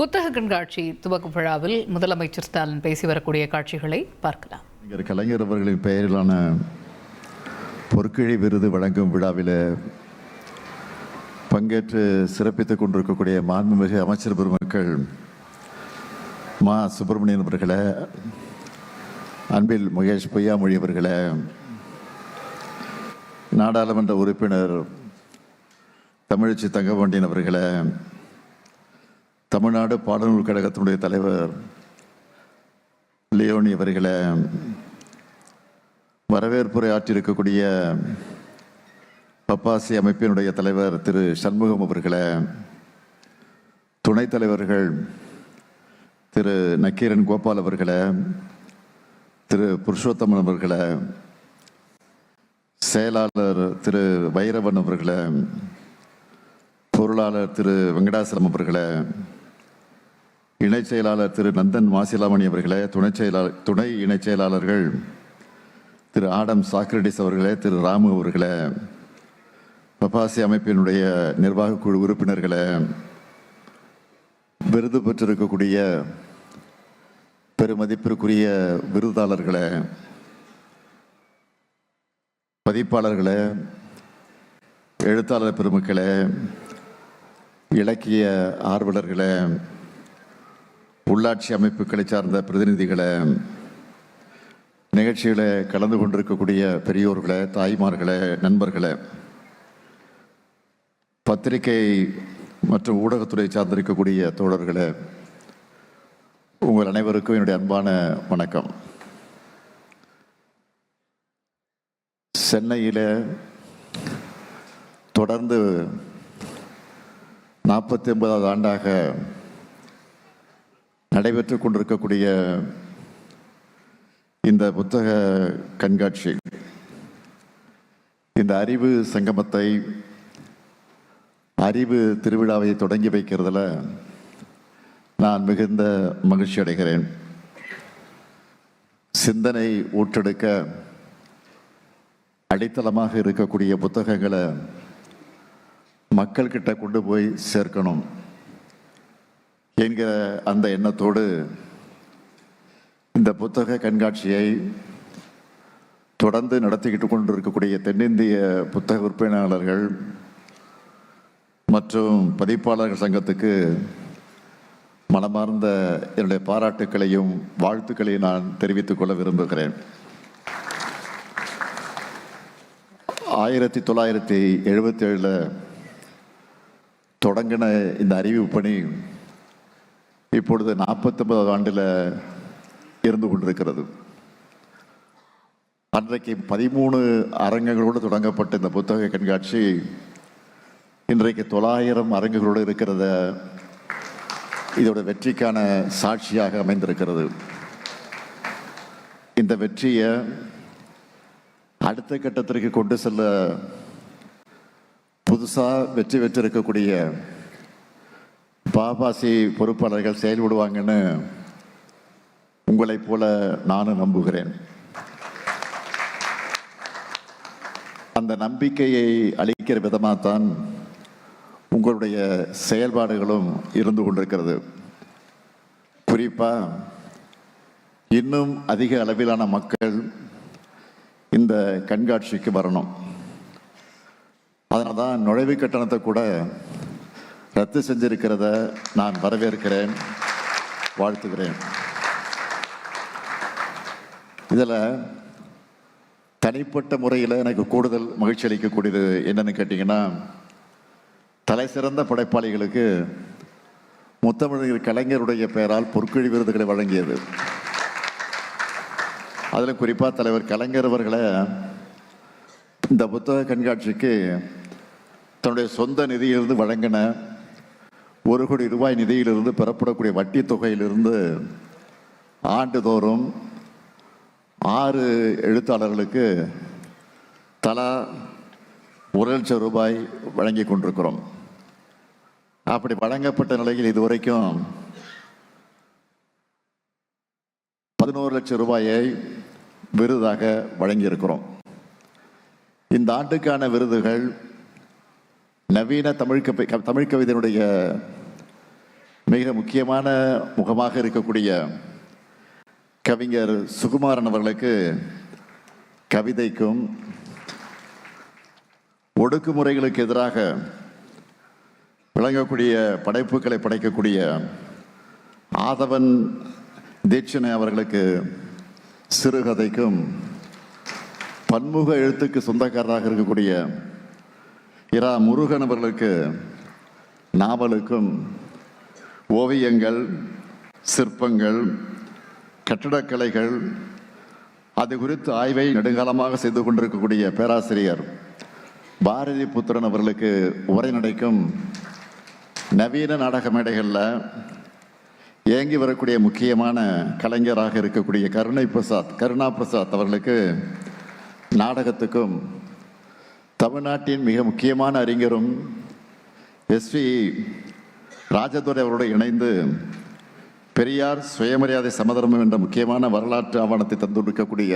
புத்தக கண்காட்சி துவக்க விழாவில் முதலமைச்சர் ஸ்டாலின் பேசி வரக்கூடிய காட்சிகளை பார்க்கலாம். கலைஞர் அவர்களின் பெயரிலான பொற்கிழி விருது வழங்கும் விழாவில் பங்கேற்று சிறப்பித்துக் கொண்டிருக்கக்கூடிய மாண்புமிகு அமைச்சர் பெருமக்கள், மா சுப்பிரமணியன் அவர்களே, அன்பில் மகேஷ் பொய்யாமொழி அவர்களே, நாடாளுமன்ற உறுப்பினர் தமிழச்சி தங்கபாண்டியன் அவர்களே, தமிழ்நாடு பாடநூல் கழகத்தினுடைய தலைவர் லியோனி அவர்களே, வரவேற்புரை ஆற்றியிருக்கக்கூடிய பப்பாசி அமைப்பினுடைய தலைவர் திரு சண்முகம் அவர்களே, துணைத் தலைவர்கள் திரு நக்கீரன் கோபால் அவர்களே, திரு புருஷோத்தமன் அவர்களே, செயலாளர் திரு வைரவன் அவர்களே, பொருளாளர் திரு வெங்கடாசலம் அவர்களே, இணைச் செயலாளர் திரு நந்தன் மாசிலாமணி அவர்களே, துணை இணைச் செயலாளர்கள் திரு ஆடம் சாக்ரடிஸ் அவர்களே, திரு ராமு அவர்களே, பப்பாசி அமைப்பினுடைய நிர்வாக குழு உறுப்பினர்களே, விருது பெற்றிருக்கக்கூடிய பெருமதிப்பிற்குரிய விருதாளர்களே, பதிப்பாளர்களே, எழுத்தாளர் பெருமக்களே, இலக்கிய ஆர்வலர்களே, உள்ளாட்சி அமைப்புகளை சார்ந்த பிரதிநிதிகளே, நிகழ்ச்சிகளை கலந்து கொண்டிருக்கக்கூடிய பெரியோர்களே, தாய்மார்களே, நண்பர்களே, பத்திரிகை மற்றும் ஊடகத்துறை சார்ந்திருக்கக்கூடிய தோழர்களே, உங்கள் அனைவருக்கும் என்னுடைய அன்பான வணக்கம். சென்னையில் தொடர்ந்து 49வது ஆண்டாக நடைபெற்று கொண்டிருக்கக்கூடிய இந்த புத்தக கண்காட்சி, இந்த அறிவு சங்கமத்தை, அறிவு திருவிழாவை தொடங்கி வைக்கிறதுல நான் மிகுந்த மகிழ்ச்சி அடைகிறேன். சிந்தனை ஊற்றெடுக்க அடித்தளமாக இருக்கக்கூடிய புத்தகங்களை மக்கள்கிட்ட கொண்டு போய் சேர்க்கணும் என்கிற அந்த எண்ணத்தோடு இந்த புத்தக கண்காட்சியை தொடர்ந்து நடத்திக்கிட்டு கொண்டிருக்கக்கூடிய தென்னிந்திய புத்தக விற்பனையாளர்கள் மற்றும் பதிப்பாளர்கள் சங்கத்துக்கு மனமார்ந்த என்னுடைய பாராட்டுக்களையும் வாழ்த்துக்களையும் நான் தெரிவித்துக் கொள்ள விரும்புகிறேன். 1977 தொடங்கின இந்த அறிவு பணி இப்பொழுது 49வது ஆண்டில் இருந்து கொண்டிருக்கிறது. அன்றைக்கு 13 அரங்குகளோடு தொடங்கப்பட்ட இந்த புத்தக கண்காட்சி இன்றைக்கு 900 அரங்குகளோடு இருக்கிறத இதோட வெற்றிக்கான சாட்சியாக அமைந்திருக்கிறது. இந்த வெற்றியை அடுத்த கட்டத்திற்கு கொண்டு செல்ல புதுசாக வெற்றி பெற்றிருக்கக்கூடிய பாபாசி பொறுப்பாளர்கள் செயல்படுவாங்கன்னு உங்களைப் போல நானும் நம்புகிறேன். அந்த நம்பிக்கையை அளிக்கிற விதமாகத்தான் உங்களுடைய செயல்பாடுகளும் இருந்து கொண்டிருக்கிறது. குறிப்பாக இன்னும் அதிக அளவிலான மக்கள் இந்த கண்காட்சிக்கு வரணும். அதனால தான் நுழைவு கட்டணத்தை கூட ரத்து செஞ்சிருக்கிறத நான் வரவேற்கிறேன், வாழ்த்துகிறேன். இதில் தனிப்பட்ட முறையில் எனக்கு கூடுதல் மகிழ்ச்சி அளிக்கக்கூடியது என்னன்னு கேட்டிங்கன்னா, தலை சிறந்த படைப்பாளிகளுக்கு முத்தமிழர் கலைஞருடைய பெயரால் பொற்கிழி விருதுகளை வழங்கியது. அதில் குறிப்பாக தலைவர் கலைஞர் அவர்களை இந்த புத்தக கண்காட்சிக்கு தன்னுடைய சொந்த நிதியிலிருந்து வழங்கின 1 கோடி ரூபாய் நிதியிலிருந்து பெறப்படக்கூடிய வட்டி தொகையிலிருந்து ஆண்டுதோறும் 6 எழுத்தாளர்களுக்கு தலா 1 லட்சம் ரூபாய் வழங்கி கொண்டிருக்கிறோம். அப்படி வழங்கப்பட்ட நிலையில் இதுவரைக்கும் 11 லட்சம் ரூபாயை விருதாக வழங்கியிருக்கிறோம். இந்த ஆண்டுக்கான விருதுகள் நவீன தமிழ் கவிதையினுடைய மிக முக்கியமான முகமாக இருக்கக்கூடிய கவிஞர் சுகுமாரன் அவர்களுக்கு கவிதைக்கும் ஒடுக்குமுறைகளுக்கு எதிராக விளங்கக்கூடிய படைப்புகளை படைக்கக்கூடிய ஆதவன் தீட்சணை அவர்களுக்கு சிறுகதைக்கும் பன்முக எழுத்துக்கு சொந்தக்காரராக இருக்கக்கூடிய இரா முருகன் அவர்களுக்கு நாவலுக்கும் ஓவியங்கள், சிற்பங்கள், கட்டடக்கலைகள் அது குறித்து ஆய்வை நெடுங்காலமாக செய்து கொண்டிருக்கக்கூடிய பேராசிரியர் பாரதி புத்திரன் அவர்களுக்கு உரைநடைக்கும் நவீன நாடக மேடைகளில் இயங்கி வரக்கூடிய முக்கியமான கலைஞராக இருக்கக்கூடிய கருணா பிரசாத் அவர்களுக்கு நாடகத்துக்கும் தமிழ்நாட்டின் மிக முக்கியமான அறிஞரும் எஸ்வி ராஜதுரை அவரோடு இணைந்து பெரியார் சுயமரியாதை சமதர்மம் என்ற முக்கியமான வரலாற்று ஆவணத்தை தந்துவிக்கக்கூடிய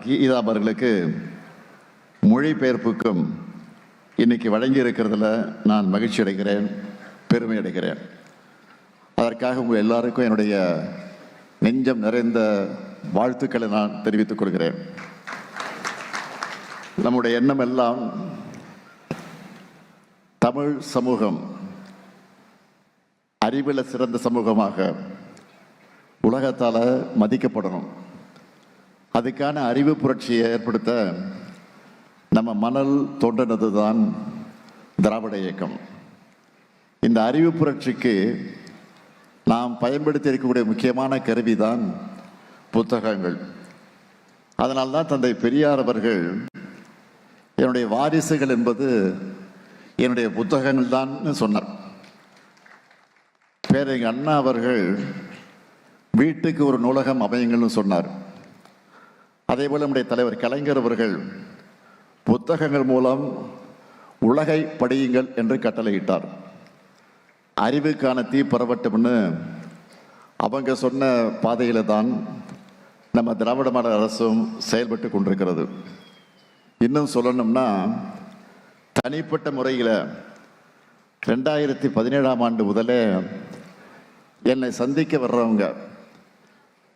கீதா அவர்களுக்கு மொழிபெயர்ப்புக்கும் இன்னைக்கு வழங்கி இருக்கிறதுல நான் மகிழ்ச்சி அடைகிறேன், பெருமை அடைகிறேன். அதற்காக உங்கள் எல்லாருக்கும் என்னுடைய நெஞ்சம் நிறைந்த வாழ்த்துக்களை நான் தெரிவித்துக் கொள்கிறேன். நம்முடைய எண்ணம் எல்லாம் தமிழ் சமூகம் அறிவில் சிறந்த சமூகமாக உலகத்தால் மதிக்கப்படணும். அதுக்கான அறிவு புரட்சியை ஏற்படுத்த நம்ம மணல் தோன்றினது தான் திராவிட இயக்கம். இந்த அறிவு புரட்சிக்கு நாம் பயன்படுத்தி இருக்கக்கூடிய முக்கியமான கருவி தான் புத்தகங்கள். அதனால்தான் தந்தை பெரியார் அவர்கள் என்னுடைய வாரிசுகள் என்பது என்னுடைய புத்தகங்கள் தான் சொன்னார். பேரறிஞர் அண்ணா அவர்கள் வீட்டுக்கு ஒரு நூலகம் அமையுங்கள்னு சொன்னார். அதே போல் நம்முடைய தலைவர் கலைஞர் அவர்கள் புத்தகங்கள் மூலம் உலகை படியுங்கள் என்று கட்டளையிட்டார். அறிவுக்கான தீ பரவட்டும்னு அவங்க சொன்ன பாதையில தான் நம்ம திராவிட மாடல் அரசும் செயல்பட்டு கொண்டிருக்கிறது. இன்னும் சொல்லணும்னா தனிப்பட்ட முறையில் 2017ஆம் ஆண்டு முதலே என்னை சந்திக்க வர்றவங்க,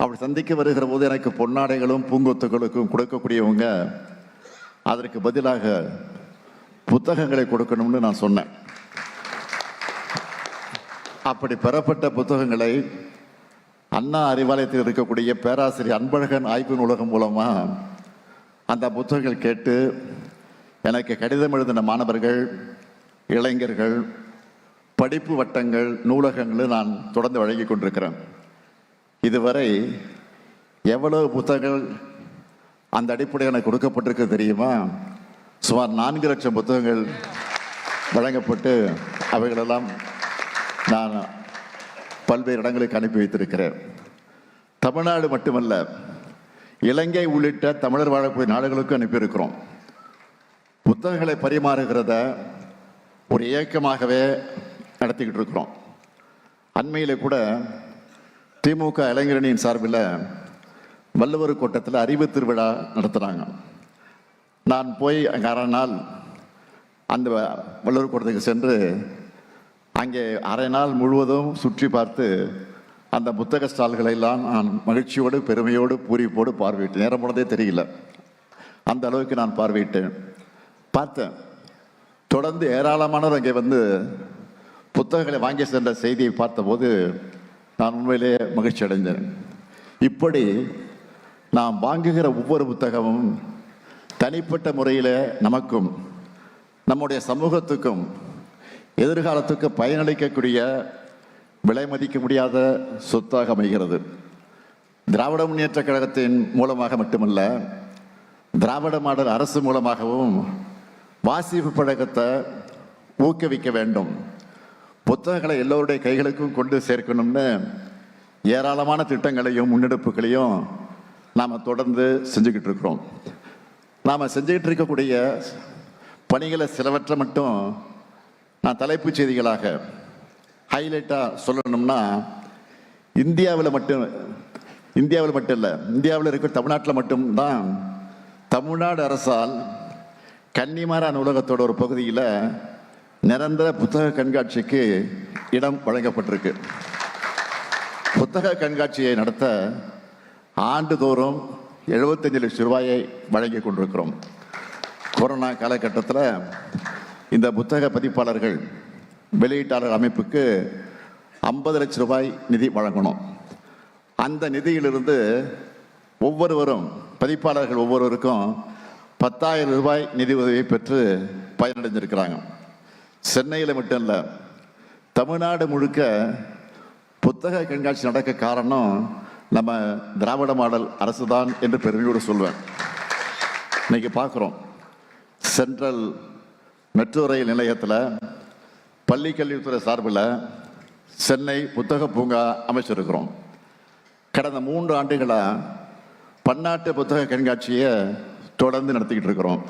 அப்படி சந்திக்க வருகிற போது எனக்கு பொன்னாடைகளும் பூங்கொத்துகளுக்கும் கொடுக்கக்கூடியவங்க அதற்கு பதிலாக புத்தகங்களை கொடுக்கணும்னு நான் சொன்னேன். அப்படி பெறப்பட்ட புத்தகங்களை அண்ணா அறிவாலயத்தில் இருக்கக்கூடிய பேராசிரியர் அன்பழகன் ஆய்வு நூலகம் மூலமாக அந்த புத்தகங்கள் கேட்டு எனக்கு கடிதம் எழுதின மாணவர்கள், இளைஞர்கள், படிப்பு வட்டங்கள், நூலகங்கள் நான் தொடர்ந்து வழங்கி கொண்டிருக்கிறேன். இதுவரை எவ்வளவு புத்தகங்கள் அந்த அடிப்படையில் எனக்கு கொடுக்கப்பட்டிருக்கு தெரியுமா? சுமார் 4 லட்சம் புத்தகங்கள் வழங்கப்பட்டு அவைகளெல்லாம் நான் பல்வேறு இடங்களுக்கு அனுப்பி வைத்திருக்கிறேன். தமிழ்நாடு மட்டுமல்ல, இலங்கை உள்ளிட்ட தமிழர் வாழக்கூடிய நாடுகளுக்கும் அனுப்பியிருக்கிறோம். புத்தகங்களை பரிமாறுகிறத ஒரு இயக்கமாகவே நடத்திக்கிட்டு இருக்கிறோம். அண்மையில் கூட திமுக இளைஞரணியின் சார்பில் வள்ளுவர் கோட்டத்தில் அறிவு திருவிழா நடத்துகிறாங்க. நான் போய் அங்கே அரை நாள் அந்த வள்ளுவர் கோட்டத்துக்கு சென்று அங்கே அரை நாள் முழுவதும் சுற்றி பார்த்து அந்த புத்தக ஸ்டால்களை எல்லாம் நான் மகிழ்ச்சியோடு, பெருமையோடு, பூரிப்போடு பார்வையிட்டேன். நேரம் போனதே தெரியல, அந்த அளவுக்கு நான் பார்த்தேன். தொடர்ந்து ஏராளமானவர் அங்கே வந்து புத்தகங்களை வாங்கி சென்ற செய்தியை பார்த்தபோது நான் உண்மையிலேயே மகிழ்ச்சி அடைந்தேன். இப்படி நாம் வாங்குகிற ஒவ்வொரு புத்தகமும் தனிப்பட்ட முறையில் நமக்கும் நம்முடைய சமூகத்துக்கும் எதிர்காலத்துக்கு பயனளிக்கக்கூடிய விலை மதிக்க முடியாத சொத்தாக அமைகிறது. திராவிட முன்னேற்ற கழகத்தின் மூலமாக மட்டுமல்ல, திராவிட மாடல் அரசு மூலமாகவும் வாசிப்பு பழக்கத்தை ஊக்குவிக்க வேண்டும். புத்தகங்களை எல்லோருடைய கைகளுக்கும் கொண்டு சேர்க்கணும்னு ஏராளமான திட்டங்களையும் முன்னெடுப்புகளையும் நாம் தொடர்ந்து செஞ்சுக்கிட்டு இருக்கிறோம். நாம் செஞ்சுக்கிட்டு இருக்கக்கூடிய பணிகளை சிலவற்றை மட்டும் நான் தலைப்புச் செய்திகளாக ஹைலைட்டாக சொல்லணும்னா, இந்தியாவில் மட்டும் இல்லை, இந்தியாவில் இருக்கிற தமிழ்நாட்டில் மட்டும்தான் தமிழ்நாடு அரசால் கன்னிமாரா நூலகத்தோட ஒரு பகுதியில் நிரந்தர புத்தக கண்காட்சிக்கு இடம் வழங்கப்பட்டிருக்கு. புத்தக கண்காட்சியை நடத்த ஆண்டுதோறும் 75 லட்சம் ரூபாயை வழங்கி கொண்டிருக்கிறோம். கொரோனா காலகட்டத்தில் இந்த புத்தக பதிப்பாளர்கள் வெளியீட்டாளர் அமைப்புக்கு 50 லட்சம் ரூபாய் நிதி வழங்கணும். அந்த நிதியிலிருந்து ஒவ்வொருவரும் பதிப்பாளர்கள் ஒவ்வொருவருக்கும் 10,000 ரூபாய் நிதி உதவியை பெற்று பயனடைஞ்சிருக்கிறாங்க. சென்னையில் மட்டும் இல்லை, தமிழ்நாடு முழுக்க புத்தக கண்காட்சி நடக்க காரணம் நம்ம திராவிட மாடல் அரசு தான் என்று பெருமையோடு சொல்வேன். இன்னைக்கு பார்க்குறோம், சென்ட்ரல் மெட்ரோ ரயில் நிலையத்தில் பள்ளிக்கல்வித்துறை சார்பில் சென்னை புத்தக பூங்கா அமைச்சிருக்கிறோம். கடந்த 3 ஆண்டுகளாக பன்னாட்டு புத்தக கண்காட்சியை தொடர்ந்து நடத்திக்கிட்டு இருக்கிறோம்.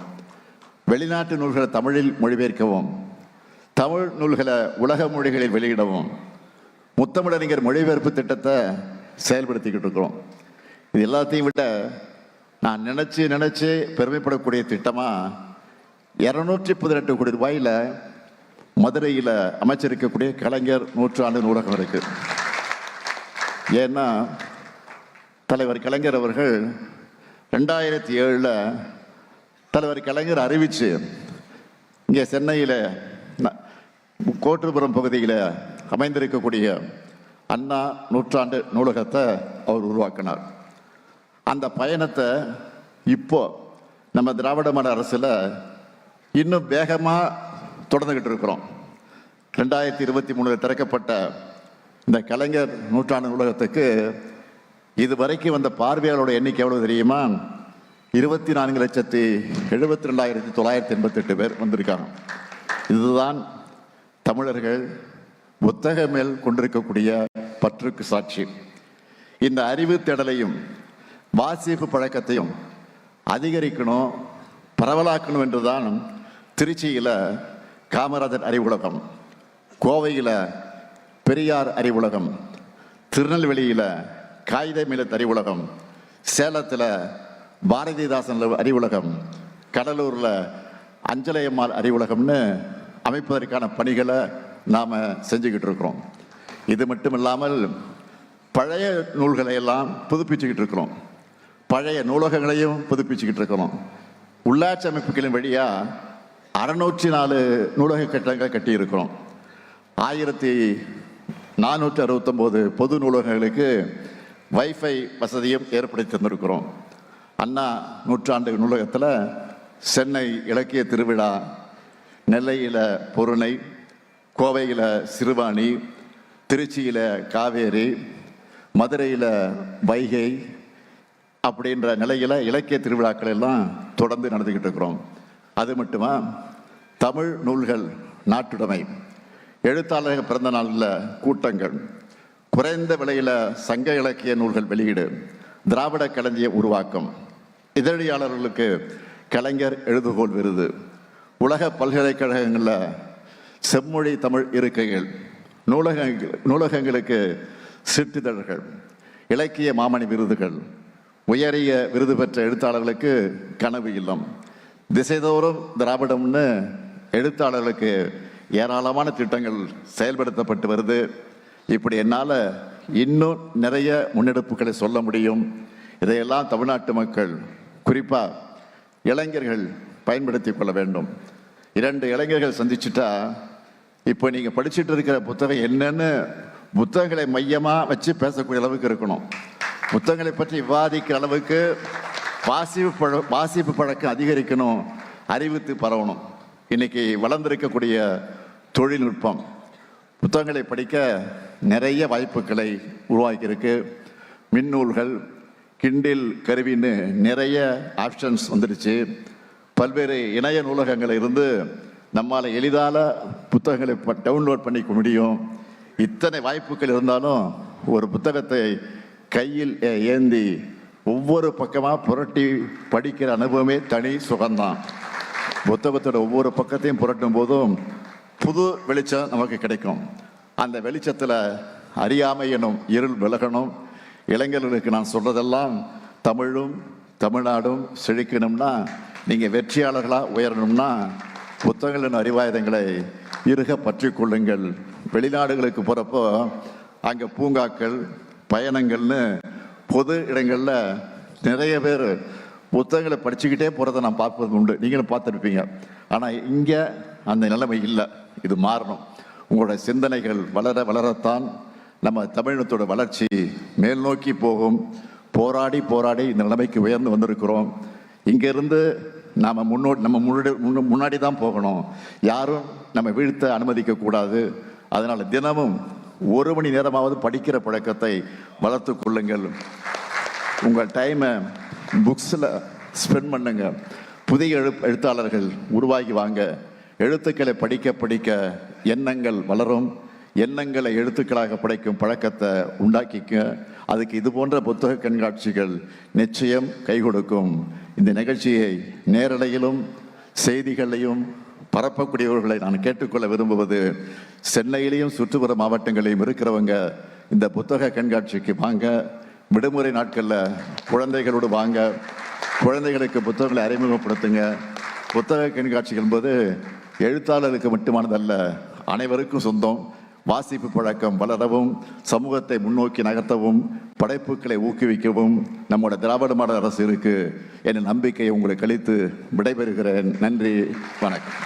வெளிநாட்டு நூல்களை தமிழில் மொழிபெயர்க்கவும், தமிழ் நூல்களை உலக மொழிகளில் வெளியிடவும் முத்தமிழறிஞர் மொழிபெயர்ப்பு திட்டத்தை செயல்படுத்திக்கிட்டு இருக்கிறோம். இது எல்லாத்தையும் விட நான் நினைச்சு பெருமைப்படக்கூடிய திட்டமாக 218 கோடி ரூபாயில் மதுரையில் அமைச்சிருக்கக்கூடிய கலைஞர் நூற்றாண்டு நூலகம் இருக்கு. ஏன்னா தலைவர் கலைஞர் அவர்கள் 2007 தலைவர் கலைஞர் அறிவிச்சு இங்கே சென்னையில் கோட்டூர்புரம் பகுதியில் அமைந்திருக்கக்கூடிய அண்ணா நூற்றாண்டு நூலகத்தை அவர் உருவாக்கினார். அந்த பயணத்தை இப்போ நம்ம திராவிட மாடல் அரசில் இன்னும் வேகமாக தொடர்ந்துகிட்டு இருக்கிறோம். 2023 திறக்கப்பட்ட இந்த கலைஞர் நூற்றாண்டு நூலகத்துக்கு இதுவரைக்கும் வந்த பார்வையாளரோட எண்ணிக்கை எவ்வளவு தெரியுமா? 24,72,988 பேர் வந்திருக்காங்க. இதுதான் தமிழர்கள் புத்தக மேல் கொண்டிருக்கக்கூடிய பற்றுக்கு சாட்சி. இந்த அறிவு தேடலையும் வாசிப்பு பழக்கத்தையும் அதிகரிக்கணும், பரவலாக்கணும் என்றுதான் திருச்சியில் காமராஜர் அறிவுலகம், கோவையில் பெரியார் அறிவுலகம், திருநெல்வேலியில் காகித மில்லத் அறிவுலகம், சேலத்தில் பாரதிதாசன் அறிவுலகம், கடலூரில் அஞ்சலையம்மாள் அறிவுலகம்னு அமைப்பதற்கான பணிகளை நாம் செஞ்சுக்கிட்டு இருக்கிறோம். இது மட்டும் இல்லாமல் பழைய நூல்களை எல்லாம் புதுப்பிச்சுக்கிட்டு இருக்கிறோம், பழைய நூலகங்களையும் புதுப்பிச்சுக்கிட்டு இருக்கிறோம். உள்ளாட்சி அமைப்புகளின் வழியாக 604 நூலக கட்டடங்கள் கட்டியிருக்கிறோம். 1469 பொது நூலகங்களுக்கு வைஃபை வசதியும் ஏற்படுத்தி தந்திருக்கிறோம். அண்ணா நூற்றாண்டு நூலகத்தில் சென்னை இலக்கிய திருவிழா, நெல்லையில் பொருணை, கோவையில் சிறுவாணி, திருச்சியில் காவேரி, மதுரையில் வைகை அப்படின்ற நிலையில் இலக்கிய திருவிழாக்கள் எல்லாம் தொடர்ந்து நடந்துக்கிட்டு இருக்கிறோம். அது மட்டுமா, தமிழ் நூல்கள் நாட்டுடைமை, எழுத்தாளர்கள் பிறந்த நாளில் கூட்டங்கள், குறைந்த விலையில் சங்க இலக்கிய நூல்கள் வெளியீடு, திராவிட களஞ்சிய உருவாக்கம், இதழியாளர்களுக்கு கலைஞர் எழுதுகோள் விருது, உலக பல்கலைக்கழகங்களில் செம்மொழி தமிழ் இருக்கைகள், நூலகங்களுக்கு சிற்றிதழ்கள், இலக்கிய மாமணி விருதுகள், உயரிய விருது பெற்ற எழுத்தாளர்களுக்கு கனவு இல்லம், திசைதோறும் திராவிடம்னு எழுத்தாளர்களுக்கு ஏராளமான திட்டங்கள் செயல்படுத்தப்பட்டு வருது. இப்படி என்னால் இன்னும் நிறைய முன்னெடுப்புகளை சொல்ல முடியும். இதையெல்லாம் தமிழ்நாட்டு மக்கள், குறிப்பாக இளைஞர்கள் பயன்படுத்தி கொள்ள வேண்டும். 2 இளைஞர்கள் சந்திச்சுட்டா இப்போ நீங்கள் படிச்சுட்டு இருக்கிற புத்தகம் என்னன்னு புத்தகங்களை மையமாக வச்சு பேசக்கூடிய அளவுக்கு இருக்கணும். புத்தகங்களை பற்றி விவாதிக்கிற அளவுக்கு வாசிப்பு பழக்கம் அதிகரிக்கணும், அறிவித்து பரவணும். இன்னைக்கு வளர்ந்திருக்கக்கூடிய தொழில்நுட்பம் புத்தகங்களை படிக்க நிறைய வாய்ப்புகளை உருவாக்கியிருக்கு. மின்னூல்கள், கிண்டில் கருவின்னு நிறைய ஆப்ஷன்ஸ் வந்துடுச்சு. பல்வேறு இணைய நூலகங்களில் இருந்து நம்மால் எளிதான புத்தகங்களை டவுன்லோட் பண்ணிக்க முடியும். இத்தனை வாய்ப்புகள் இருந்தாலும் ஒரு புத்தகத்தை கையில் ஏந்தி ஒவ்வொரு பக்கமாக புரட்டி படிக்கிற அனுபவமே தனி சுகம்தான். புத்தகத்தோட ஒவ்வொரு பக்கத்தையும் புரட்டும் போதும் புது வெளிச்சம் நமக்கு கிடைக்கும். அந்த வெளிச்சத்தில் அறியாமை எனும் இருள் விலகணும். இளைஞர்களுக்கு நான் சொல்றதெல்லாம், தமிழும் தமிழ்நாடும் செழிக்கணும்னா, நீங்கள் வெற்றியாளர்களாக உயரணும்னா புத்தகங்களின் அறிவாயுதங்களை இறுக பற்றி கொள்ளுங்கள். வெளிநாடுகளுக்கு போகிறப்போ அங்கே பூங்காக்கள் பயணங்கள்னு பொது இடங்களில் நிறைய பேர் புத்தகங்களை படிச்சுக்கிட்டே போகிறத நான் பார்ப்பது உண்டு, நீங்களும் பார்த்துருப்பீங்க. ஆனால் இங்கே அந்த நிலைமை இல்லை. இது மாறணும். உங்களோட சிந்தனைகள் வளர வளரத்தான் நம்ம தமிழினத்தோட வளர்ச்சி மேல் நோக்கி போகும். போராடி போராடி இந்த நிலைமைக்கு உயர்ந்து வந்திருக்கிறோம். இங்கேருந்து நாம் முன்னாடி தான் போகணும். யாரும் நம்ம வீழ்த்த அனுமதிக்கக்கூடாது. அதனால் தினமும் 1 மணி நேரமாவது படிக்கிற பழக்கத்தை வளர்த்து கொள்ளுங்கள். உங்கள் டைமை புக்ஸில் ஸ்பெண்ட் பண்ணுங்க. புதிய எழுத்தாளர்கள் உருவாகி வாங்க. எழுத்துக்களை படிக்க படிக்க எண்ணங்கள் வளரும். எண்ணங்களை எழுத்துக்களாக படைக்கும் பழக்கத்தை உண்டாக்கிக்க. அதுக்கு இது போன்ற புத்தக கண்காட்சிகள் நிச்சயம் கை கொடுக்கும். இந்த நிகழ்ச்சியை நேரலையிலும் செய்திகளையும் பரப்பக்கூடியவர்களை நான் கேட்டுக்கொள்ள விரும்புவது, சென்னையிலையும் சுற்றுப்புற மாவட்டங்களையும் இருக்கிறவங்க இந்த புத்தக கண்காட்சிக்கு வாங்க. விடுமுறை நாட்களில் குழந்தைகளோடு வாங்க. குழந்தைகளுக்கு புத்தகங்களை அறிமுகப்படுத்துங்க. புத்தக கண்காட்சிகள் என்பது எழுத்தாளருக்கு மட்டுமானதல்ல, அனைவருக்கும் சொந்தம். வாசிப்பு பழக்கம் வளரவும், சமூகத்தை முன்னோக்கி நகர்த்தவும், படைப்புகளை ஊக்குவிக்கவும் நம்முடைய திராவிட மாடல் அரசு இருக்கு என்ற நம்பிக்கையை உங்களுக்கு அளித்து விடைபெறுகிறேன். நன்றி, வணக்கம்.